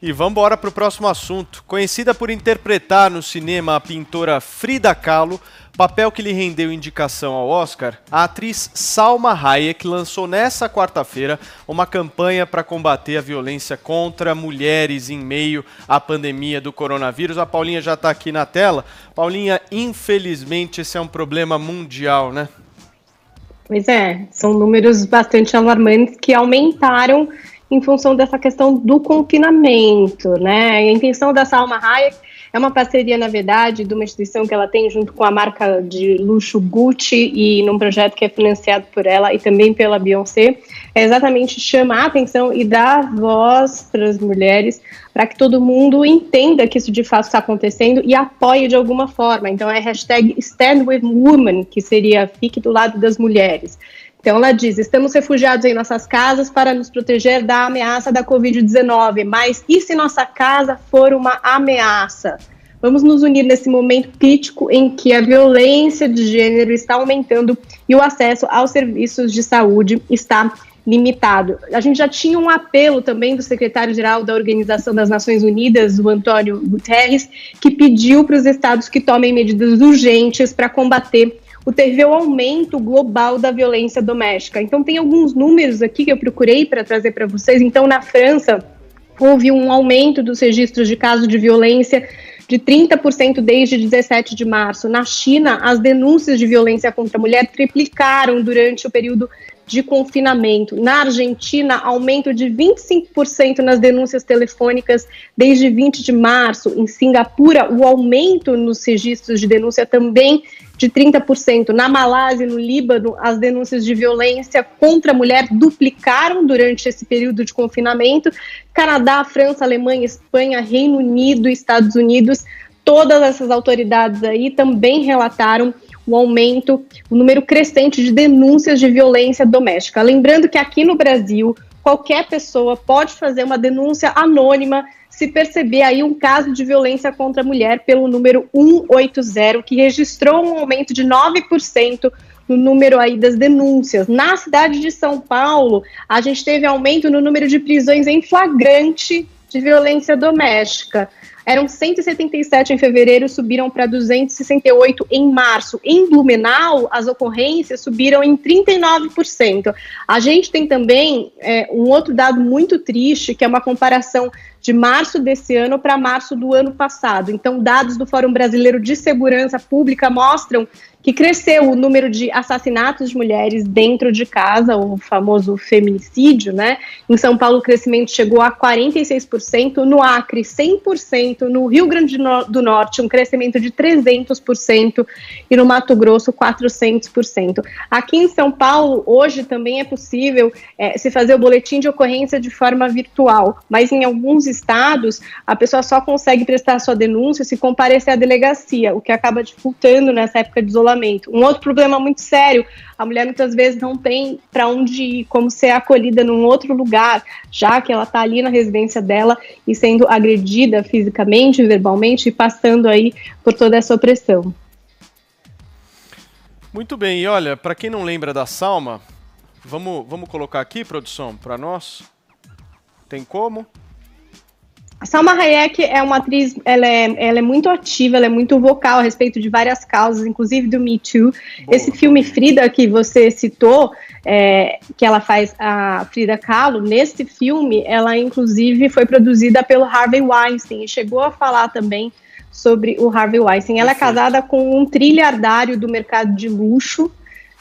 E vamos embora para o próximo assunto. Conhecida por interpretar no cinema a pintora Frida Kahlo, papel que lhe rendeu indicação ao Oscar, a atriz Salma Hayek lançou nesta quarta-feira uma campanha para combater a violência contra mulheres em meio à pandemia do coronavírus. A Paulinha já está aqui na tela. Paulinha, infelizmente esse é um problema mundial, né? Pois é, são números bastante alarmantes que aumentaram em função dessa questão do confinamento, né? A intenção da Salma Hayek é uma parceria, na verdade, de uma instituição que ela tem junto com a marca de luxo Gucci e num projeto que é financiado por ela e também pela Beyoncé, é exatamente chamar a atenção e dar voz para as mulheres, para que todo mundo entenda que isso de fato está acontecendo e apoie de alguma forma. Então é hashtag #StandWithWomen, que seria fique do lado das mulheres. Então ela diz, estamos refugiados em nossas casas para nos proteger da ameaça da Covid-19, mas e se nossa casa for uma ameaça? Vamos nos unir nesse momento crítico em que a violência de gênero está aumentando e o acesso aos serviços de saúde está limitado. A gente já tinha um apelo também do secretário-geral da Organização das Nações Unidas, o Antônio Guterres, que pediu para os estados que tomem medidas urgentes para combater o terrível aumento global da violência doméstica. Então, tem alguns números aqui que eu procurei para trazer para vocês. Então, na França, houve um aumento dos registros de casos de violência de 30% desde 17 de março. Na China, as denúncias de violência contra a mulher triplicaram durante o período de confinamento. Na Argentina, aumento de 25% nas denúncias telefônicas desde 20 de março. Em Singapura, o aumento nos registros de denúncia também de 30%. Na Malásia e no Líbano, as denúncias de violência contra a mulher duplicaram durante esse período de confinamento. Canadá, França, Alemanha, Espanha, Reino Unido, Estados Unidos, todas essas autoridades aí também relataram o aumento, o número crescente de denúncias de violência doméstica. Lembrando que aqui no Brasil, qualquer pessoa pode fazer uma denúncia anônima se perceber aí um caso de violência contra a mulher pelo número 180, que registrou um aumento de 9% no número aí das denúncias. Na cidade de São Paulo, a gente teve aumento no número de prisões em flagrante de violência doméstica. Eram 177 em fevereiro, subiram para 268 em março. Em Blumenau, as ocorrências subiram em 39%. A gente tem também um outro dado muito triste, que é uma comparação de março desse ano para março do ano passado. Então, dados do Fórum Brasileiro de Segurança Pública mostram que cresceu o número de assassinatos de mulheres dentro de casa, o famoso feminicídio, né? Em São Paulo, o crescimento chegou a 46%, no Acre, 100%, no Rio Grande do Norte, um crescimento de 300%, e no Mato Grosso, 400%. Aqui em São Paulo, hoje também é possível se fazer o boletim de ocorrência de forma virtual, mas em alguns estados, a pessoa só consegue prestar sua denúncia se comparecer à delegacia, o que acaba dificultando nessa época de isolamento. Um outro problema muito sério, a mulher muitas vezes não tem para onde ir, como ser acolhida num outro lugar, já que ela está ali na residência dela e sendo agredida fisicamente, verbalmente, e passando aí por toda essa opressão. Muito bem, e olha, para quem não lembra da Salma, vamos colocar aqui, produção, para nós? Tem como? A Salma Hayek é uma atriz, ela é muito ativa, ela é muito vocal a respeito de várias causas, inclusive do Me Too. Boa. Esse filme Frida, que você citou, que ela faz a Frida Kahlo, nesse filme, ela inclusive foi produzida pelo Harvey Weinstein e chegou a falar também sobre o Harvey Weinstein. Ela é casada com um trilhardário do mercado de luxo,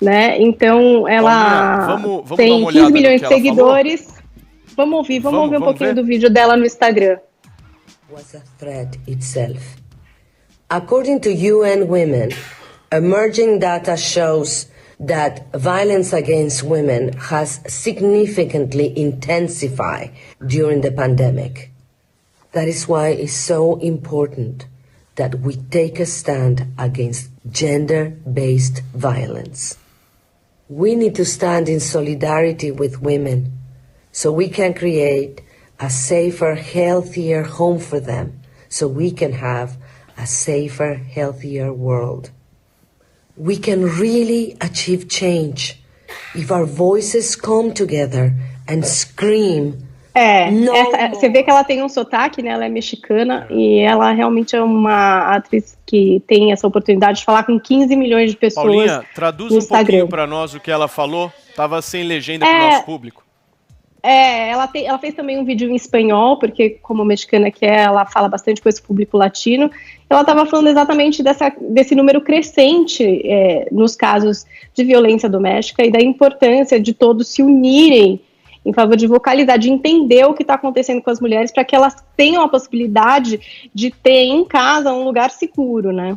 né? Então, ela tem 15 milhões de seguidores. Falou? Vamos ouvir um pouquinho do vídeo dela no Instagram. Was a threat itself. According to UN Women, emerging data shows that violence against women has significantly intensified during the pandemic. That is why it's so important that we take a stand against gender-based violence. We need to stand in solidarity with women so we can create a safer, healthier home for them, so we can have a safer, healthier world. We can really achieve change if our voices come together and scream Você vê que ela tem um sotaque, né? Ela é mexicana e ela realmente é uma atriz que tem essa oportunidade de falar com 15 milhões de pessoas. Paulinha, traduz um pouquinho para nós o que ela falou. Tava sem legenda para o nosso público. Ela fez também um vídeo em espanhol, porque como mexicana que é, ela fala bastante com esse público latino. Ela estava falando exatamente desse número crescente nos casos de violência doméstica e da importância de todos se unirem em favor de vocalizar, de entender o que está acontecendo com as mulheres, para que elas tenham a possibilidade de ter em casa um lugar seguro, né?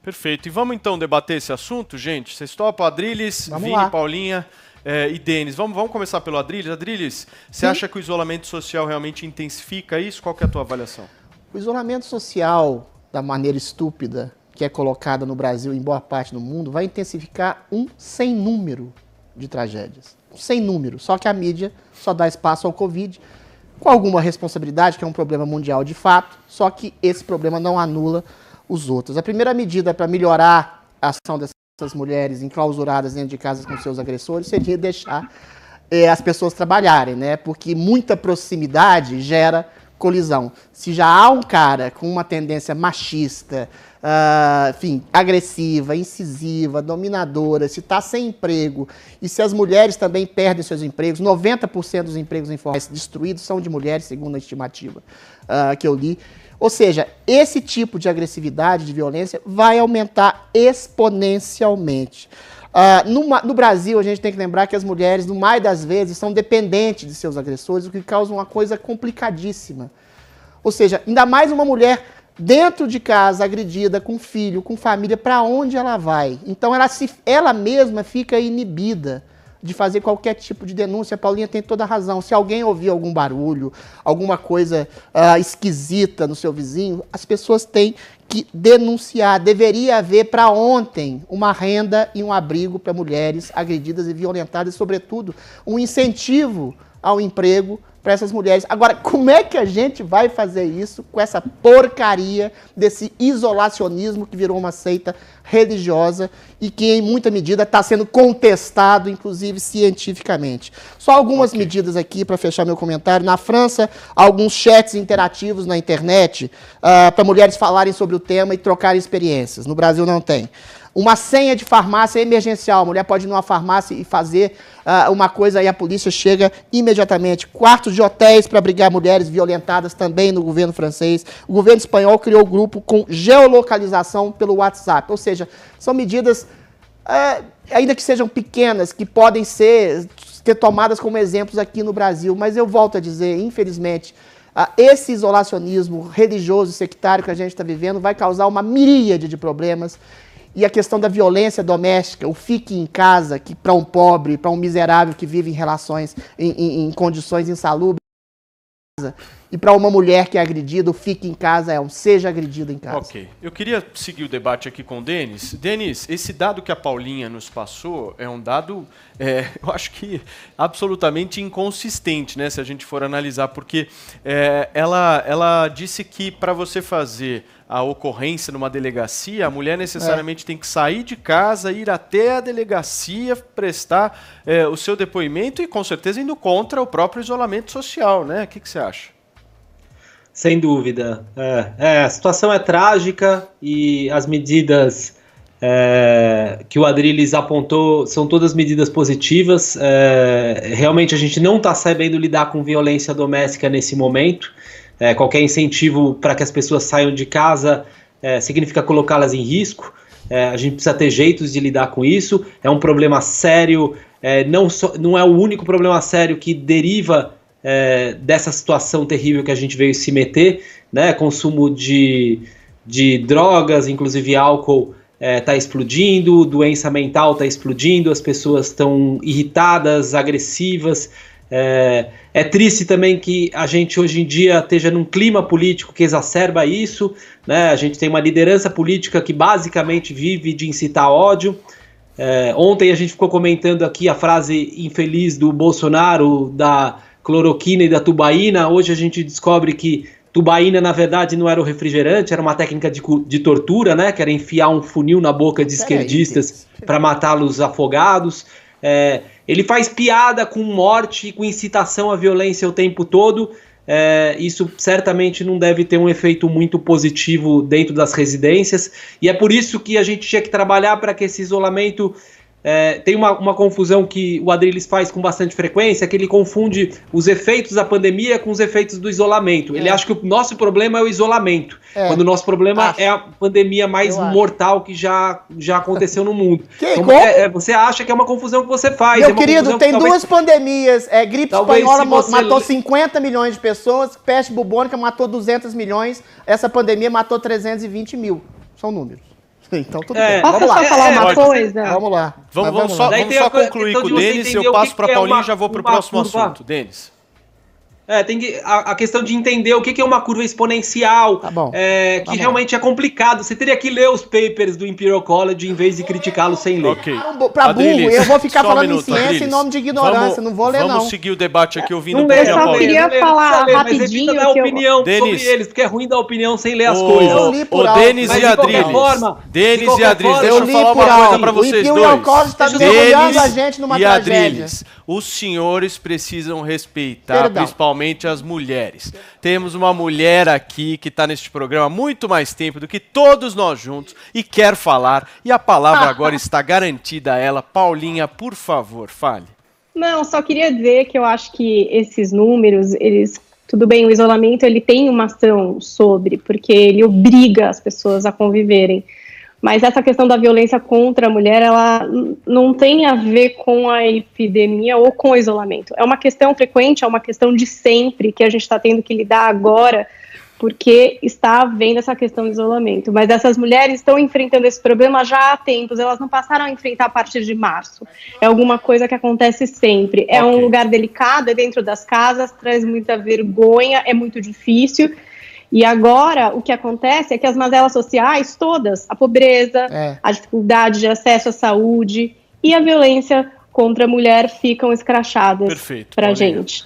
Perfeito. E vamos então debater esse assunto, gente? Vocês topam? Adriles, Vini, Paulinha e Denis. Vamos começar pelo Adriles. Adriles, você acha que o isolamento social realmente intensifica isso? Qual que é a tua avaliação? O isolamento social, da maneira estúpida que é colocada no Brasil e em boa parte do mundo, vai intensificar um sem número de tragédias. Sem número, só que a mídia só dá espaço ao Covid, com alguma responsabilidade, que é um problema mundial de fato, só que esse problema não anula os outros. A primeira medida para melhorar a ação dessas mulheres enclausuradas dentro de casa com seus agressores seria deixar as pessoas trabalharem, né? Porque muita proximidade gera colisão. Se já há um cara com uma tendência machista, agressiva, incisiva, dominadora, se está sem emprego, e se as mulheres também perdem seus empregos, 90% dos empregos informais destruídos são de mulheres, segundo a estimativa que eu li. Ou seja, esse tipo de agressividade, de violência, vai aumentar exponencialmente. No Brasil, a gente tem que lembrar que as mulheres, no mais das vezes, são dependentes de seus agressores, o que causa uma coisa complicadíssima. Ou seja, ainda mais uma mulher dentro de casa, agredida, com filho, com família, para onde ela vai? Então, ela mesma fica inibida de fazer qualquer tipo de denúncia. A Paulinha tem toda a razão. Se alguém ouvir algum barulho, alguma coisa esquisita no seu vizinho, as pessoas têm que denunciar. Deveria haver para ontem uma renda e um abrigo para mulheres agredidas e violentadas, e, sobretudo, um incentivo ao emprego para essas mulheres. Agora, como é que a gente vai fazer isso com essa porcaria desse isolacionismo que virou uma seita religiosa e que, em muita medida, está sendo contestado, inclusive, cientificamente? Só algumas medidas aqui para fechar meu comentário. Na França, alguns chats interativos na internet para mulheres falarem sobre o tema e trocarem experiências. No Brasil não tem. Uma senha de farmácia emergencial. A mulher pode ir numa farmácia e fazer uma coisa e a polícia chega imediatamente. Quartos de hotéis para abrigar mulheres violentadas também no governo francês. O governo espanhol criou grupo com geolocalização pelo WhatsApp. Ou seja, são medidas, ainda que sejam pequenas, que podem ser tomadas como exemplos aqui no Brasil. Mas eu volto a dizer, infelizmente, esse isolacionismo religioso e sectário que a gente está vivendo vai causar uma miríade de problemas. E a questão da violência doméstica, o fique em casa, que para um pobre, para um miserável que vive em relações, em condições insalubres, e para uma mulher que é agredida, o fique em casa seja agredida em casa. Ok. Eu queria seguir o debate aqui com o Denis. Denis, esse dado que a Paulinha nos passou é um dado, eu acho que absolutamente inconsistente, né, se a gente for analisar, porque ela disse que para você fazer a ocorrência numa delegacia, a mulher necessariamente tem que sair de casa, ir até a delegacia, prestar o seu depoimento e, com certeza, indo contra o próprio isolamento social, né? O que você acha? Sem dúvida. A situação é trágica e as medidas que o Adriles apontou são todas medidas positivas. Realmente a gente não está sabendo lidar com violência doméstica nesse momento. Qualquer incentivo para que as pessoas saiam de casa significa colocá-las em risco. A gente precisa ter jeitos de lidar com isso. É um problema sério, não é o único problema sério que deriva dessa situação terrível que a gente veio se meter, né? Consumo de drogas, inclusive álcool, está explodindo, doença mental está explodindo, as pessoas estão irritadas, agressivas. É triste também que a gente hoje em dia esteja num clima político que exacerba isso, né? A gente tem uma liderança política que basicamente vive de incitar ódio. Ontem a gente ficou comentando aqui a frase infeliz do Bolsonaro da cloroquina e da tubaína. Hoje a gente descobre que tubaína na verdade não era o refrigerante, era uma técnica de tortura, né? Que era enfiar um funil na boca de esquerdistas para matá-los afogados. ele faz piada com morte e com incitação à violência o tempo todo. Isso certamente não deve ter um efeito muito positivo dentro das residências, e é por isso que a gente tinha que trabalhar para que esse isolamento... tem uma confusão que o Adrilles faz com bastante frequência, que ele confunde os efeitos da pandemia com os efeitos do isolamento. Ele acha que o nosso problema é o isolamento, quando o nosso problema é a pandemia mais mortal que já aconteceu no mundo. Então, você acha que é uma confusão que você faz. Meu querido, tem duas pandemias. Gripe espanhola matou 50 milhões de pessoas, peste bubônica matou 200 milhões, essa pandemia matou 320 mil. São números. Então, tudo bem. Posso só falar uma coisa? Vamos lá. Vamos só concluir com o Denis e eu passo para a Paulinha e já vou para o próximo assunto. Denis. Tem a questão de entender o que é uma curva exponencial, que realmente é complicado. Você teria que ler os papers do Imperial College em vez de criticá-lo sem ler. Ok. Pra burro, eu vou ficar falando em ciência em nome de ignorância, não vou ler não. Vamos seguir o debate aqui ouvindo Eu só queria falar rapidinho mas dar opinião sobre eles, porque é ruim dar opinião sem ler as coisas. Eu li por alto. Denis e Adrilles, deixa eu falar uma coisa pra vocês dois. O Imperial College tá mergulhando a gente numa tragédia. Os senhores precisam respeitar, principalmente as mulheres. Temos uma mulher aqui que está neste programa há muito mais tempo do que todos nós juntos e quer falar, e a palavra agora está garantida a ela. Paulinha, por favor, fale. Não, só queria dizer que eu acho que esses números, tudo bem, o isolamento ele tem uma ação porque ele obriga as pessoas a conviverem. Mas essa questão da violência contra a mulher, ela não tem a ver com a epidemia ou com o isolamento. É uma questão frequente, é uma questão de sempre que a gente está tendo que lidar agora, porque está havendo essa questão do isolamento. Mas essas mulheres estão enfrentando esse problema já há tempos, elas não passaram a enfrentar a partir de março. É alguma coisa que acontece sempre. É um lugar delicado, é dentro das casas, traz muita vergonha, é muito difícil. E agora, o que acontece é que as mazelas sociais todas, a pobreza, a dificuldade de acesso à saúde e a violência contra a mulher ficam escrachadas para a gente.